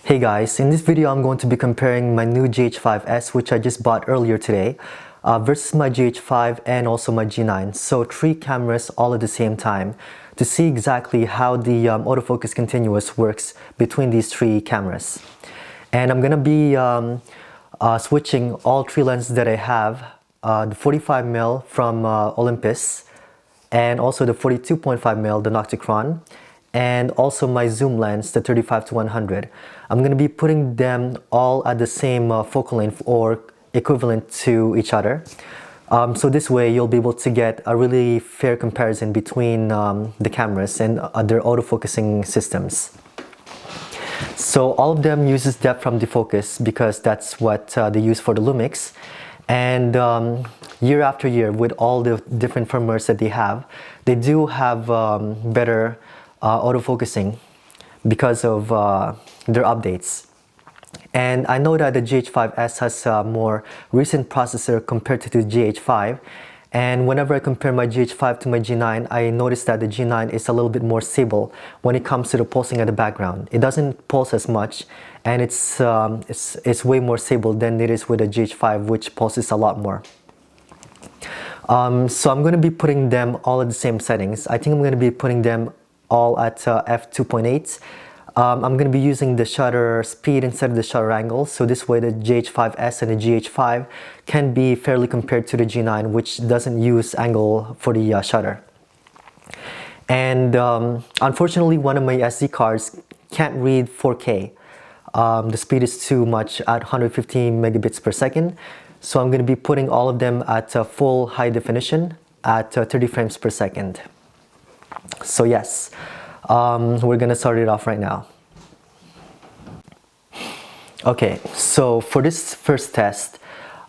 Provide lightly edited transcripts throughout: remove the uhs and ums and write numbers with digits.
Hey guys, in this video I'm going to be comparing my new GH5S, which I just bought earlier today, versus my GH5 and also my G9. So 3 cameras all at the same time to see exactly how the autofocus continuous works between these 3 cameras. And I'm going to be switching all 3 lenses that I have, the 45mm from Olympus, and also the 42.5mm, the Nocticron, and also my zoom lens, the 35-100. I'm going to be putting them all at the same focal length or equivalent to each other. So this way you'll be able to get a really fair comparison between the cameras and their autofocusing systems. So all of them uses depth from defocus because that's what they use for the Lumix. And year after year, with all the different firmwares that they do have better autofocusing because of their updates. And I know that the GH5S has a more recent processor compared to the GH5. And whenever I compare my GH5 to my G9, I notice that the G9 is a little bit more stable when it comes to the pulsing at the background. It doesn't pulse as much, and it's way more stable than it is with the GH5, which pulses a lot more. So I'm going to be putting them all at the same settings. I think I'm going to be putting them all at f2.8. I'm going to be using the shutter speed instead of the shutter angle, so this way the GH5S and the GH5 can be fairly compared to the G9, which doesn't use angle for the shutter. And unfortunately, one of my SD cards can't read 4K. The speed is too much at 150 megabits per second, so I'm going to be putting all of them at full high definition at 30 frames per second. So yes, we're gonna start it off right now. Okay, so for this first test,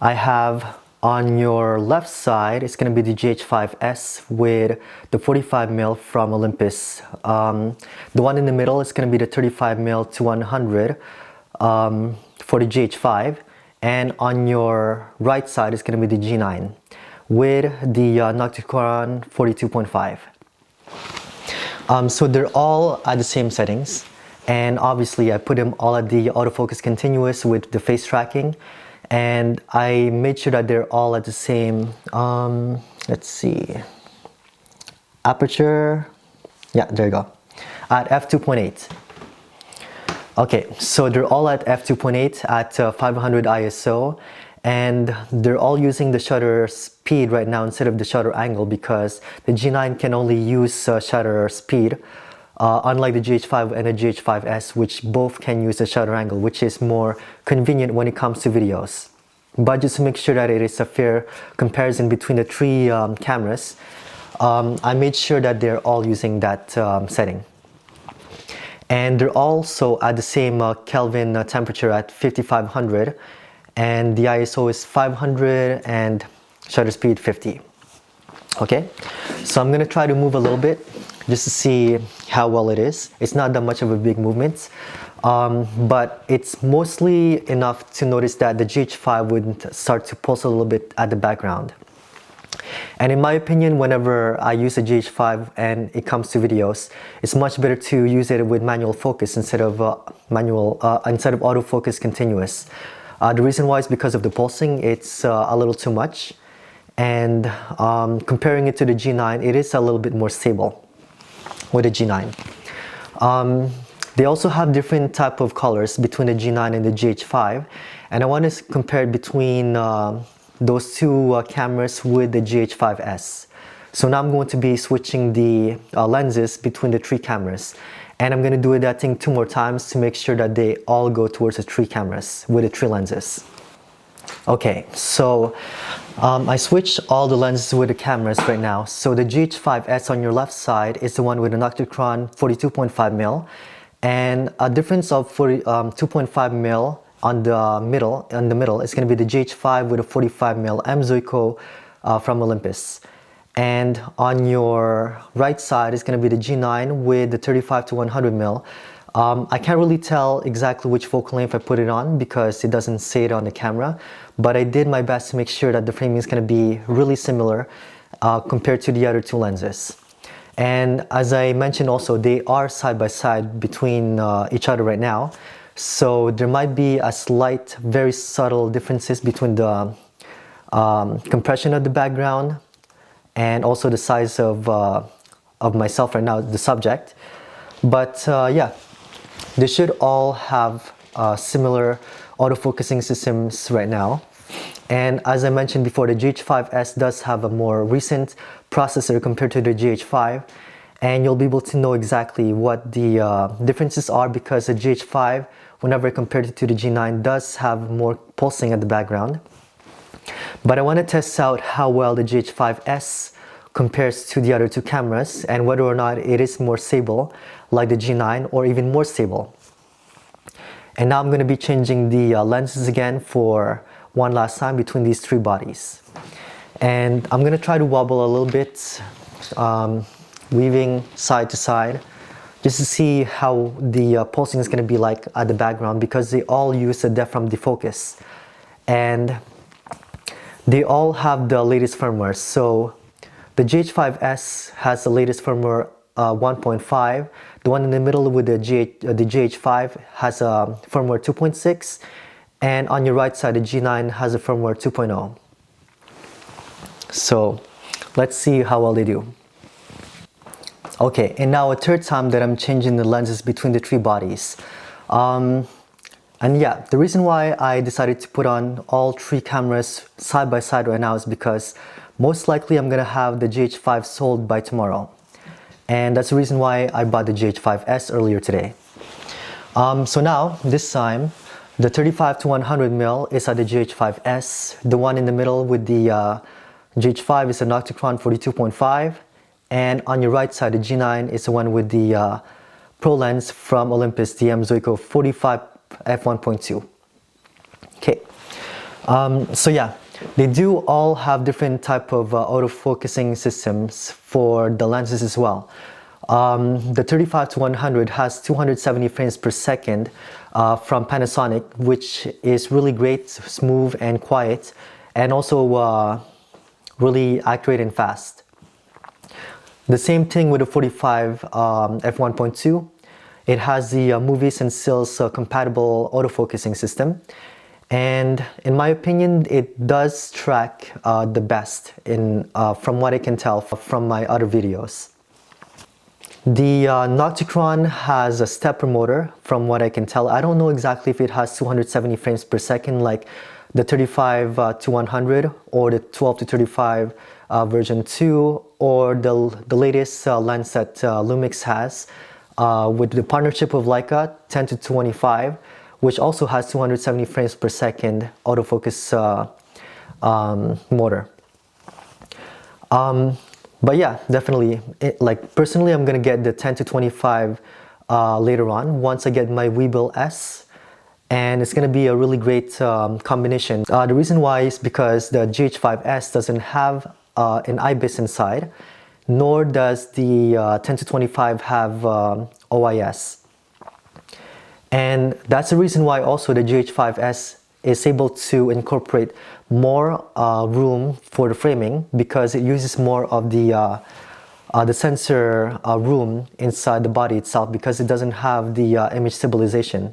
I have on your left side, it's gonna be the GH5S with the 45mm from Olympus. The one in the middle is gonna be the 35mm to 100 for the GH5. And on your right side is gonna be the G9 with the Nocticron 42.5. So they're all at the same settings, and obviously I put them all at the autofocus continuous with the face tracking, and I made sure that they're all at the same, let's see, aperture, yeah, there you go, at f2.8. Okay, so they're all at f2.8 at 500 ISO, and they're all using the shutter speed right now instead of the shutter angle because the G9 can only use shutter speed, unlike the GH5 and the GH5S, which both can use the shutter angle, which is more convenient when it comes to videos. But just to make sure that it is a fair comparison between the 3 cameras, I made sure that they're all using that setting. And they're also at the same Kelvin temperature at 5500. And the ISO is 500 and shutter speed 50. Okay, so I'm going to try to move a little bit just to see how well it is. It's not that much of a big movement, but it's mostly enough to notice that the GH5 would start to pulse a little bit at the background. And in my opinion, whenever I use a GH5 and it comes to videos, it's much better to use it with manual focus instead of autofocus continuous. The reason why is because of the pulsing. It's a little too much, and comparing it to the G9, it is a little bit more stable with the G9. They also have different type of colors between the G9 and the GH5, and I want to compare between those 2 cameras with the GH5S. So now I'm going to be switching the lenses between the 3 cameras. And I'm going to do that thing 2 more times to make sure that they all go towards the 3 cameras with the 3 lenses. Okay, so I switched all the lenses with the cameras right now. So the GH5S on your left side is the one with the Nocticron 42.5mm, and a difference of 2.5mm on the middle is going to be the GH5 with a 45mm Zuiko from Olympus. And on your right side is going to be the G9 with the 35-100mm. I can't really tell exactly which focal length I put it on because it doesn't say it on the camera, but I did my best to make sure that the framing is going to be really similar compared to the other 2 lenses. And as I mentioned also, they are side by side between each other right now. So there might be a slight, very subtle differences between the compression of the background and also the size of myself right now, the subject. But yeah, they should all have similar autofocusing systems right now. And as I mentioned before, the GH5S does have a more recent processor compared to the GH5, and you'll be able to know exactly what the differences are, because the GH5, whenever compared it to the G9, does have more pulsing at the background. But I want to test out how well the GH5S compares to the other two cameras and whether or not it is more stable like the G9 or even more stable. And now I'm going to be changing the lenses again for one last time between these three bodies. And I'm going to try to wobble a little bit, weaving side to side, just to see how the pulsing is going to be like at the background, because they all use a depth from defocus. And they all have the latest firmware. So the GH5S has the latest firmware 1.5. The one in the middle with the GH5 has a firmware 2.6. And on your right side, the G9 has a firmware 2.0. So let's see how well they do. Okay, and now a third time that I'm changing the lenses between the three bodies. And yeah, the reason why I decided to put on all three cameras side by side right now is because most likely I'm gonna have the GH5 sold by tomorrow. And that's the reason why I bought the GH5S earlier today. So now, this time, the 35 to 100mm is at the GH5S. The one in the middle with the GH5 is a Nocticron 42.5. And on your right side, the G9 is the one with the Pro lens from Olympus, the Zuiko 45 f1.2. Okay, so yeah, they do all have different type of autofocusing systems for the lenses as well. The 35 to 100 has 270 frames per second from Panasonic, which is really great, smooth and quiet, and also really accurate and fast. The same thing with the 45 f1.2. It has the movies and stills compatible autofocusing system. And in my opinion, it does track the best from what I can tell from my other videos. The Nocticron has a stepper motor from what I can tell. I don't know exactly if it has 270 frames per second like the 35 to 100 or the 12 to 35 version 2, or the latest lens that Lumix has with the partnership of Leica 10 to 25, which also has 270 frames per second autofocus motor. But yeah, definitely, like personally, I'm gonna get the 10 to 25 later on once I get my Weebill S, and it's gonna be a really great combination. The reason why is because the GH5S doesn't have an IBIS inside, nor does the 10 to 25 have OIS. And that's the reason why also the GH5S is able to incorporate more room for the framing, because it uses more of the sensor room inside the body itself, because it doesn't have the image stabilization,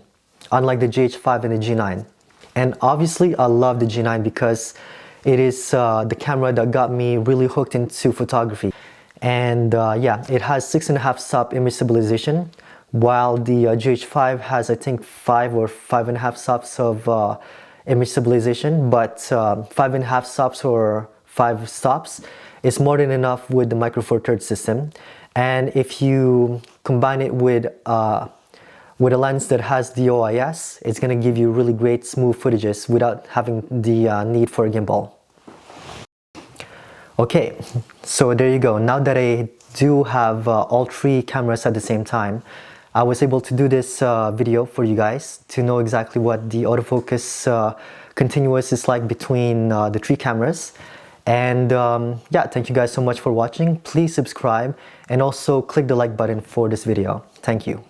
unlike the GH5 and the G9. And obviously I love the G9 because it is the camera that got me really hooked into photography. And yeah, it has 6.5 stop image stabilization, while the GH5 has, I think, 5 or 5.5 stops of image stabilization, but 5.5 stops or 5 stops is more than enough with the Micro Four Thirds system. And if you combine it with a lens that has the OIS, it's going to give you really great smooth footages without having the need for a gimbal. Okay, so there you go. Now that I do have all three cameras at the same time, I was able to do this video for you guys to know exactly what the autofocus continuous is like between the three cameras. And yeah, thank you guys so much for watching. Please subscribe and also click the like button for this video. Thank you.